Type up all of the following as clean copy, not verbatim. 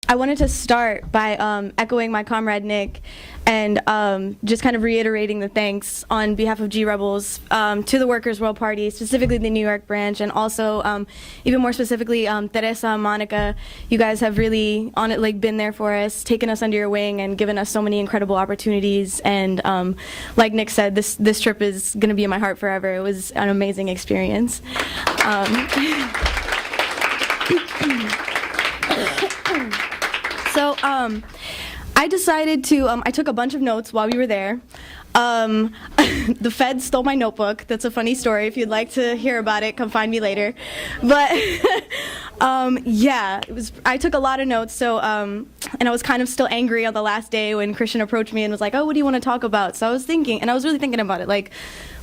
I wanted to start by echoing my comrade Nick and just kind of reiterating the thanks on behalf of G-Rebels to the Workers' World Party, specifically the New York branch, and also even more specifically Teresa and Monica. You guys have really been there for us, taken us under your wing, and given us so many incredible opportunities. And like Nick said, this trip is going to be in my heart forever. It was an amazing experience. So I decided to, I took a bunch of notes while we were there. The feds stole my notebook. That's a funny story. If you'd like to hear about it, come find me later. But yeah, I took a lot of notes. So, and I was kind of still angry on the last day when Christian approached me and was like, oh, what do you want to talk about? So I was thinking, and I was really thinking about it, like,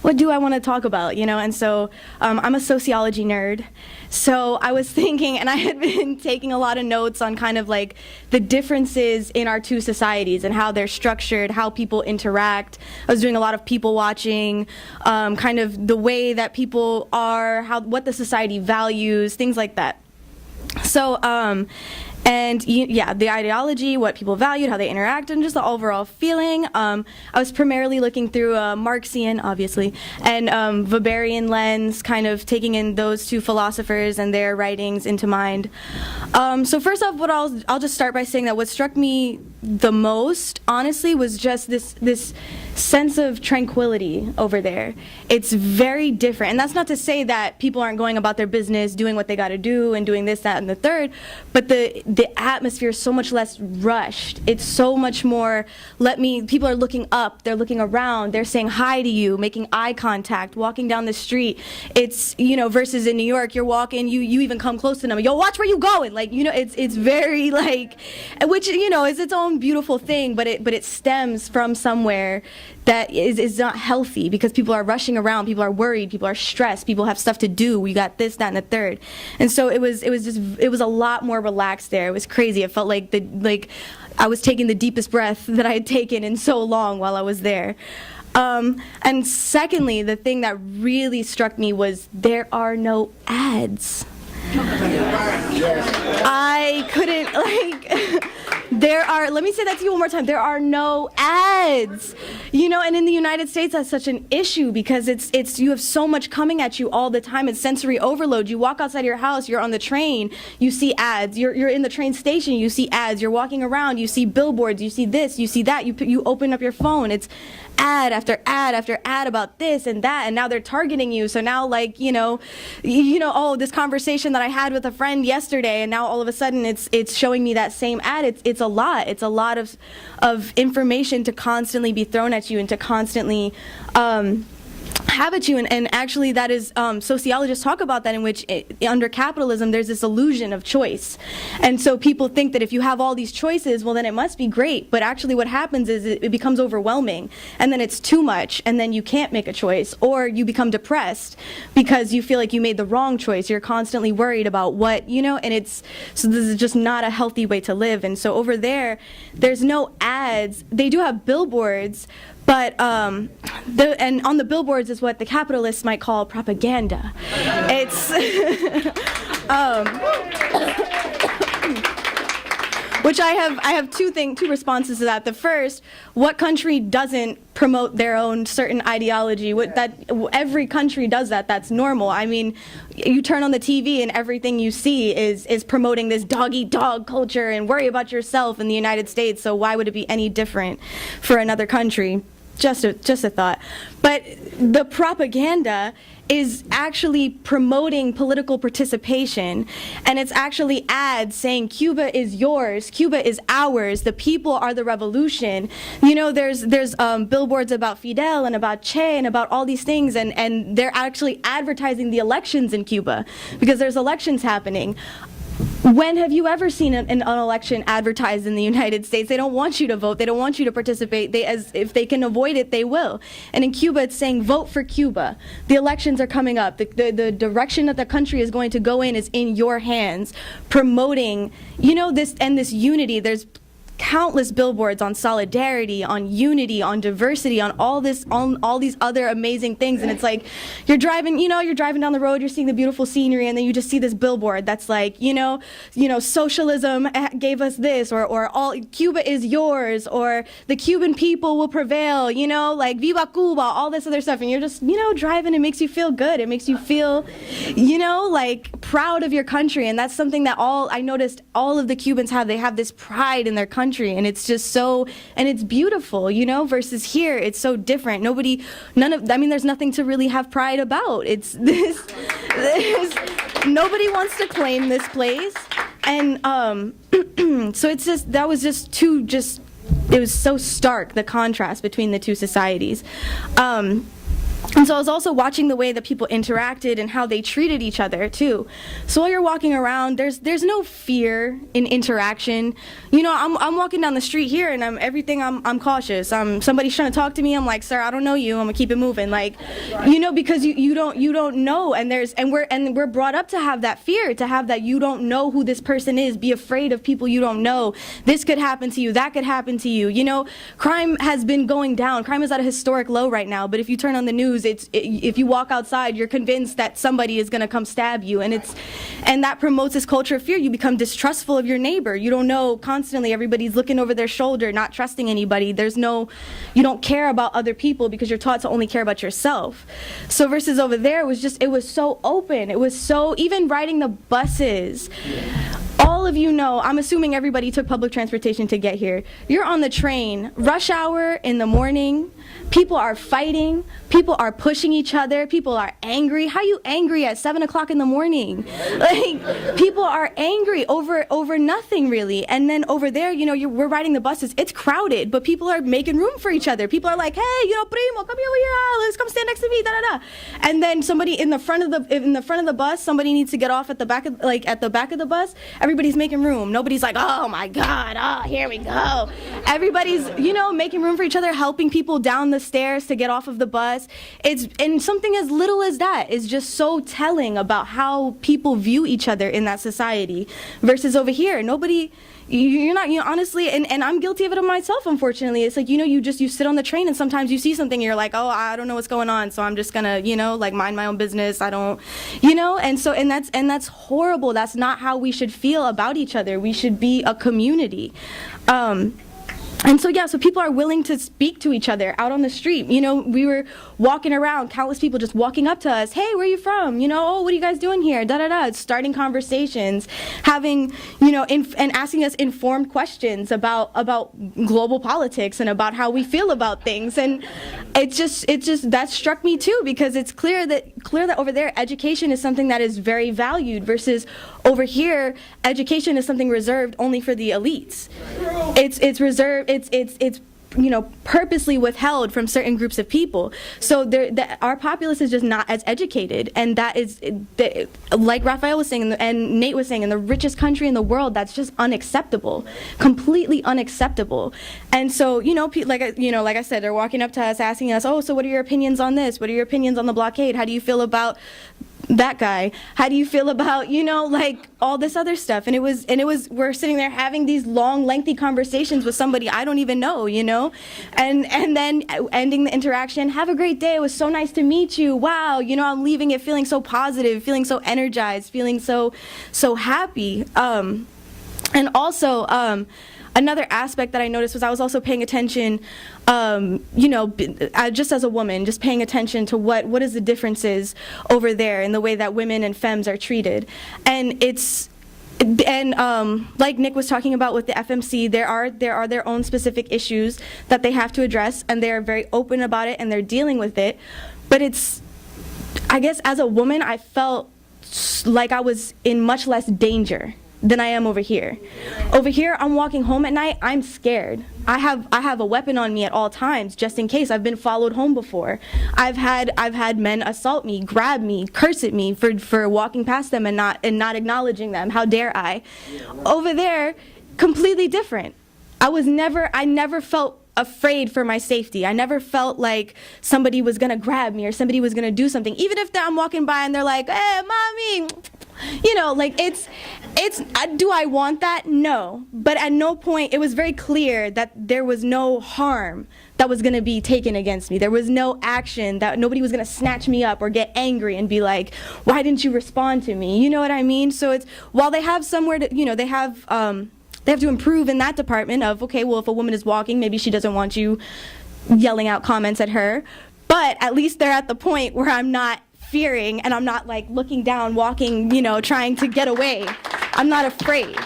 what do I want to talk about, you know? And so I'm a sociology nerd. So I was thinking, and I had been taking a lot of notes on kind of like the differences in our two societies and how they're structured, how people interact. I was doing a lot of people watching, kind of the way that people are, what the society values, things like that. So, and yeah, the ideology, what people valued, how they interact, and just the overall feeling. I was primarily looking through a Marxian, obviously, and Weberian lens, kind of taking in those two philosophers and their writings into mind. So first off, I'll just start by saying that what struck me the most, honestly, was just this sense of tranquility over there. It's very different, and that's not to say that people aren't going about their business, doing what they got to do, and doing this, that, and the third, but the atmosphere is so much less rushed. It's so much more, people are looking up, they're looking around, they're saying hi to you, making eye contact, walking down the street. It's, you know, versus in New York, you're walking, you even come close to them, yo, watch where you going, like, you know, it's very, like, which, you know, is its own beautiful thing, but it stems from somewhere that is not healthy, because people are rushing around, people are worried, people are stressed, people have stuff to do, we got this, that, and the third. And so it was a lot more relaxed there. It was crazy. It felt like I was taking the deepest breath that I had taken in so long while I was there. And secondly, the thing that really struck me was there are no ads. I couldn't, let me say that to you one more time, there are no ads, you know, and in the United States that's such an issue, because you have so much coming at you all the time. It's sensory overload. You walk outside your house, you're on the train, you see ads, you're in the train station, you see ads, you're walking around, you see billboards, you see this, you see that, you open up your phone, it's ad after ad after ad about this and that, and now they're targeting you. So now, like, you know, oh, this conversation that I had with a friend yesterday, and now all of a sudden it's showing me that same ad. It's a lot. It's a lot of information to constantly be thrown at you and to constantly have at you, and actually that is, sociologists talk about that, in which under capitalism there's this illusion of choice, and so people think that if you have all these choices, well then it must be great, but actually what happens is it becomes overwhelming, and then it's too much, and then you can't make a choice, or you become depressed because you feel like you made the wrong choice. You're constantly worried about what, you know, and so this is just not a healthy way to live. And so over there's no ads. They do have billboards, but and on the billboards is what the capitalists might call propaganda. It's which I have two responses to that. The first, what country doesn't promote their own certain ideology? Every country does that. That's normal. I mean, you turn on the TV and everything you see is promoting this dog-eat-dog culture and worry about yourself in the United States. So why would it be any different for another country? Just a thought. But the propaganda is actually promoting political participation, and it's actually ads saying Cuba is yours, Cuba is ours, the people are the revolution. You know, there's billboards about Fidel and about Che and about all these things, and they're actually advertising the elections in Cuba, because there's elections happening. When have you ever seen an election advertised in the United States? They don't want you to vote. They don't want you to participate. If they can avoid it, they will. And in Cuba, it's saying, vote for Cuba. The elections are coming up. The direction that the country is going to go in is in your hands. Promoting, you know, this unity. There's countless billboards on solidarity, on unity, on diversity, on all these other amazing things. And it's like, you're driving down the road, you're seeing the beautiful scenery, and then you just see this billboard that's like, socialism gave us this, or all Cuba is yours, or the Cuban people will prevail, like Viva Cuba, all this other stuff. And you're just, driving. It makes you feel good. It makes you feel, like proud of your country. And that's something that I noticed all of the Cubans have. They have this pride in their country, and it's just and it's beautiful, versus here, it's so different. There's nothing to really have pride about. It's nobody wants to claim this place. And so it was so stark, the contrast between the two societies. And so I was also watching the way that people interacted and how they treated each other too. So while you're walking around, there's no fear in interaction. I'm walking down the street here, and I'm cautious. Somebody's trying to talk to me. I'm like, sir, I don't know you. I'm gonna keep it moving. Like, because you don't know, and we're brought up to have that fear, to have that you don't know who this person is. Be afraid of people you don't know. This could happen to you. That could happen to you. Crime has been going down. Crime is at a historic low right now. But if you turn on the news, if you walk outside, you're convinced that somebody is going to come stab you, and that promotes this culture of fear. You become distrustful of your neighbor. You don't know, constantly everybody's looking over their shoulder, not trusting anybody. You don't care about other people because you're taught to only care about yourself. So versus over there, it was so open. It was so, even riding the buses. All of I'm assuming everybody took public transportation to get here. You're on the train, rush hour in the morning, people are fighting, people are pushing each other, people are angry. How are you angry at 7 o'clock in the morning? Like, people are angry over nothing really. And then over there, we're riding the buses, it's crowded, but people are making room for each other. People are like, hey, primo, come here, let's come stand next to me, da da da. And then somebody in the front of the bus, somebody needs to get off at the back of the bus. Everybody's making room. Nobody's like, oh my God, here we go. Everybody's, making room for each other, helping people down the stairs to get off of the bus. And something as little as that is just so telling about how people view each other in that society. Versus over here, you're not, honestly, and I'm guilty of it myself, unfortunately. It's like, you sit on the train, and sometimes you see something and you're like, oh, I don't know what's going on, so I'm just gonna, mind my own business. I don't, and that's horrible. That's not how we should feel about each other. We should be a community. And so people are willing to speak to each other out on the street. We were walking around, countless people just walking up to us. Hey, where are you from? Oh, what are you guys doing here? Da da da. Starting conversations, having, and asking us informed questions about global politics and about how we feel about things. And it just that struck me too, because it's clear that over there education is something that is very valued, versus over here education is something reserved only for the elites. It's reserved. It's purposely withheld from certain groups of people. So our populace is just not as educated, and that is, like Raphael was saying and Nate was saying, in the richest country in the world, that's just unacceptable, completely unacceptable. And so like I said, they're walking up to us asking us, oh, so what are your opinions on this? What are your opinions on the blockade? How do you feel about that guy? How do you feel about, like all this other stuff? And it was we're sitting there having these long, lengthy conversations with somebody I don't even know, and then ending the interaction, have a great day, it was so nice to meet you, wow, I'm leaving it feeling so positive, feeling so energized, feeling so happy. And also, another aspect that I noticed was I was also paying attention, just as a woman, just paying attention to what is the differences over there in the way that women and femmes are treated. And like Nick was talking about with the FMC, there are their own specific issues that they have to address, and they are very open about it, and they're dealing with it. But I guess as a woman, I felt like I was in much less danger than I am over here. Over here, I'm walking home at night, I'm scared. I have a weapon on me at all times, just in case. I've been followed home before. I've had men assault me, grab me, curse at me for walking past them and not acknowledging them. How dare I? Over there, completely different. I never felt afraid for my safety. I never felt like somebody was gonna grab me or somebody was gonna do something. Even if I'm walking by and they're like, hey, mommy, you know, like do I want that? No. But at no point, it was very clear that there was no harm that was going to be taken against me. There was no action, that nobody was going to snatch me up or get angry and be like, why didn't you respond to me? You know what I mean? So it's, while they have somewhere to, you know, they have to improve in that department of, okay, well, if a woman is walking, maybe she doesn't want you yelling out comments at her. But at least they're at the point where I'm not fearing and I'm not like looking down, walking, you know, trying to get away. I'm not afraid.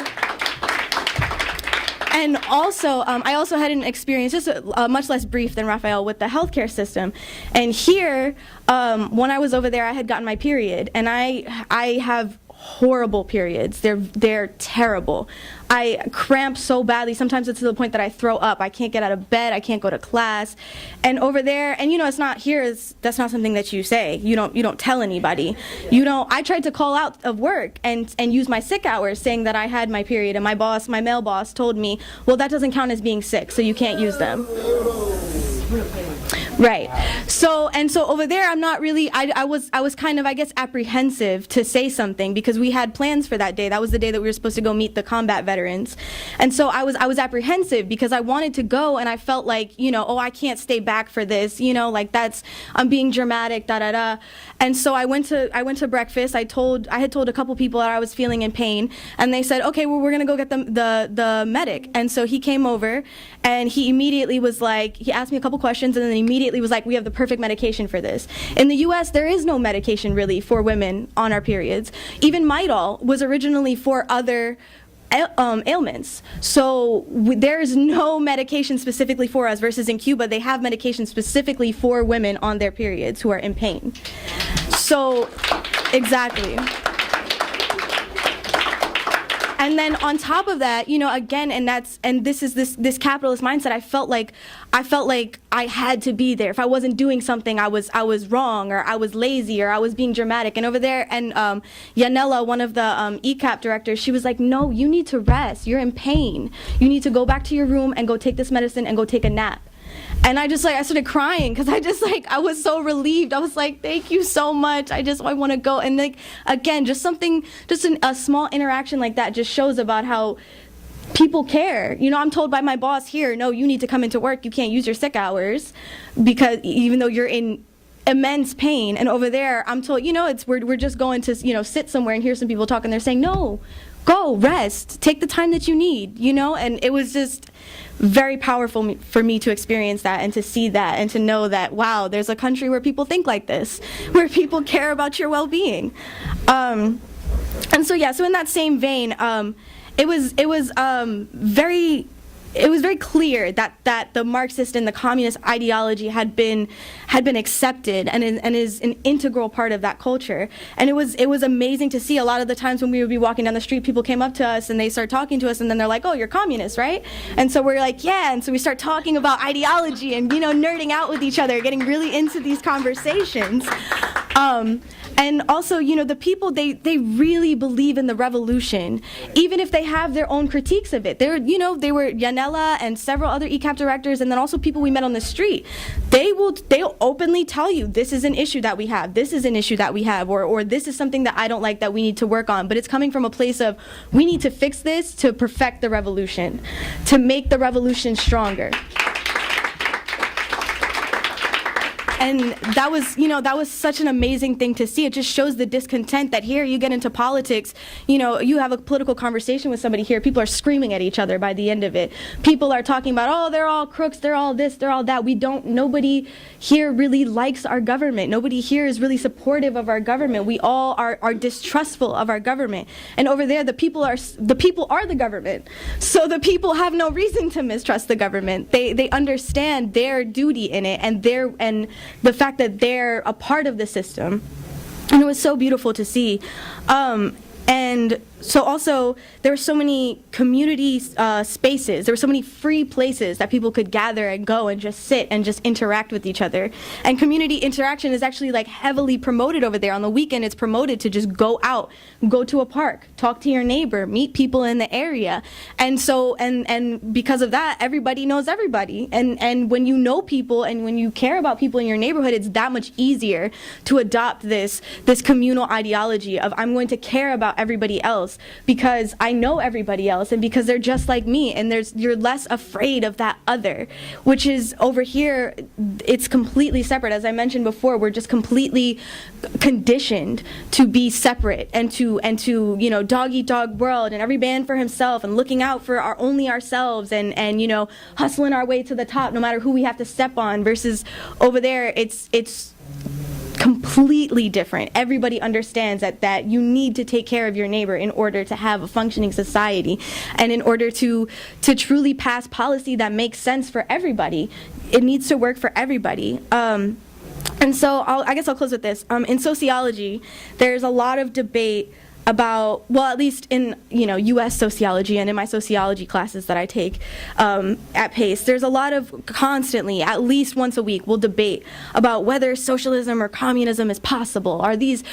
And also, I also had an experience, just much less brief than Raphael, with the healthcare system. And here, when I was over there, I had gotten my period, and I have horrible periods. They're terrible. I cramp so badly. Sometimes it's to the point that I throw up. I can't get out of bed. I can't go to class. And over there, and you know, it's not here. That's not something that you say. You don't tell anybody. I tried to call out of work and use my sick hours, saying that I had my period, and my male boss told me, well, that doesn't count as being sick, so you can't use them. Right. So over there, I'm not really, I was kind of, I guess, apprehensive to say something because we had plans for that day. That was the day that we were supposed to go meet the combat veterans. And so I was apprehensive because I wanted to go, and I felt like, you know, oh, I can't stay back for this, you know, like I'm being dramatic, da da da. And so I went to breakfast. I had told a couple people that I was feeling in pain, and they said, okay, well, we're gonna go get the medic. And so he came over, and he immediately was like, he asked me a couple questions, and then immediately was like, we have the perfect medication for this. In the US, there is no medication really for women on our periods. Even Midol was originally for other ailments. So there's no medication specifically for us, versus in Cuba, they have medication specifically for women on their periods who are in pain. So, exactly. And then on top of that, you know, again, and this is this capitalist mindset. I felt like I had to be there. If I wasn't doing something, I was wrong, or I was lazy, or I was being dramatic. And over there, and Yanela, one of the ECAP directors, she was like, no, you need to rest. You're in pain. You need to go back to your room and go take this medicine and go take a nap. And I started crying because I was so relieved. I was like, thank you so much. I want to go. And like, again, just a small interaction like that just shows about how people care. You know, I'm told by my boss here, no, you need to come into work. You can't use your sick hours because even though you're in immense pain. And over there, I'm told, you know, we're just going to, you know, sit somewhere and hear some people talk, and they're saying, no, go rest, take the time that you need, you know. And it was just very powerful for me to experience that and to see that and to know that, wow, there's a country where people think like this, where people care about your well-being. And so yeah, so in that same vein, it was very clear that the Marxist and the communist ideology had been accepted and is an integral part of that culture. And it was amazing to see. A lot of the times when we would be walking down the street, people came up to us and they start talking to us, and then they're like, oh, you're communist, right? And so we're like, yeah. And so we start talking about ideology and, you know, nerding out with each other, getting really into these conversations. And also, you know, the people, they really believe in the revolution, even if they have their own critiques of it. They were Yanela and several other ECAP directors, and then also people we met on the street. They'll openly tell you, this is an issue that we have, this is an issue that we have, or this is something that I don't like that we need to work on. But it's coming from a place of, we need to fix this to perfect the revolution, to make the revolution stronger. And that was such an amazing thing to see. It just shows the discontent that here you get into politics, you know, you have a political conversation with somebody here, people are screaming at each other by the end of it. People are talking about, oh, they're all crooks, they're all this, they're all that. Nobody here really likes our government. Nobody here is really supportive of our government. We all are distrustful of our government. And over there, the people are the government. So the people have no reason to mistrust the government. They understand their duty in it, and the fact that they're a part of the system. And it was so beautiful to see. And So also, there were so many community spaces, there were so many free places that people could gather and go and just sit and just interact with each other. And community interaction is actually like heavily promoted over there. On the weekend, it's promoted to just go out, go to a park, talk to your neighbor, meet people in the area. And so, and because of that, everybody knows everybody. And when you know people and when you care about people in your neighborhood, it's that much easier to adopt this communal ideology of I'm going to care about everybody else because I know everybody else and because they're just like me, and you're less afraid of that other, which is over here, it's completely separate. As I mentioned before, we're just completely conditioned to be separate and to you know, dog eat dog world and every man for himself and looking out for only ourselves and you know, hustling our way to the top no matter who we have to step on, versus over there it's completely different. Everybody understands that you need to take care of your neighbor in order to have a functioning society, and in order to truly pass policy that makes sense for everybody, it needs to work for everybody. And so I guess I'll close with this. In sociology, there's a lot of debate about, well, at least in, you know, U.S. sociology and in my sociology classes that I take at Pace, there's a lot of constantly, at least once a week, we'll debate about whether socialism or communism is possible. Are these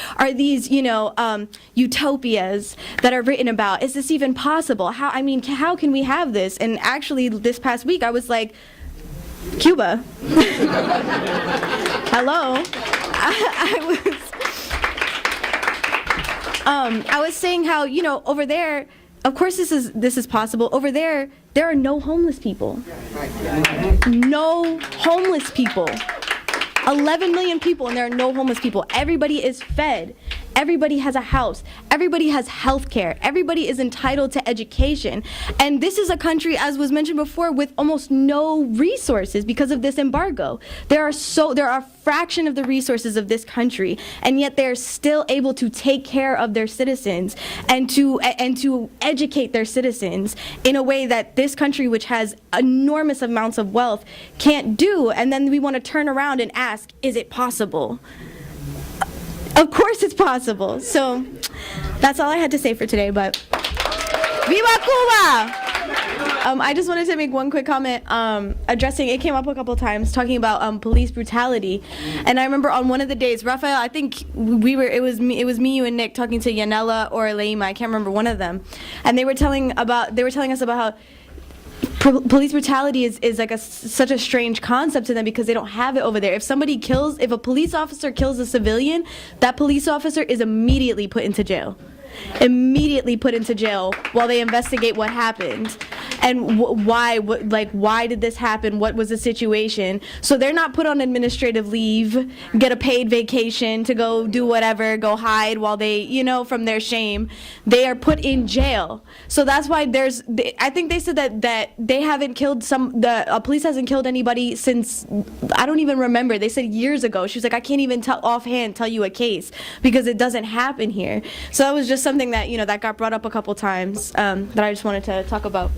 you know, utopias that are written about? Is this even possible? How can we have this? And actually, this past week, I was like, Cuba. Hello. I was saying how, you know, over there, of course this is possible. Over there are no homeless people. No homeless people. 11 million people, and there are no homeless people. Everybody is fed. Everybody has a house. Everybody has health care. Everybody is entitled to education. And this is a country, as was mentioned before, with almost no resources because of this embargo. There are a fraction of the resources of this country, and yet they're still able to take care of their citizens and to educate their citizens in a way that this country, which has enormous amounts of wealth, can't do. And then we want to turn around and ask, is it possible? Of course it's possible. So that's all I had to say for today, but Viva Cuba! I just wanted to make one quick comment addressing, it came up a couple times, talking about police brutality. And I remember on one of the days, Raphael, I think it was me, you and Nick talking to Yanela or Leima, I can't remember, one of them. And they were telling us about how police brutality is like such a strange concept to them because they don't have it over there. If a police officer kills a civilian, that police officer is immediately put into jail. Immediately put into jail while they investigate what happened and why did this happen, what was the situation. So they're not put on administrative leave, get a paid vacation to go do whatever, go hide while they, you know, from their shame. They are put in jail. So that's why I think they said that they haven't killed police hasn't killed anybody since, I don't even remember, they said years ago. She was like, I can't even offhand tell you a case because it doesn't happen here. So that was just something that, you know, that got brought up a couple times that I just wanted to talk about.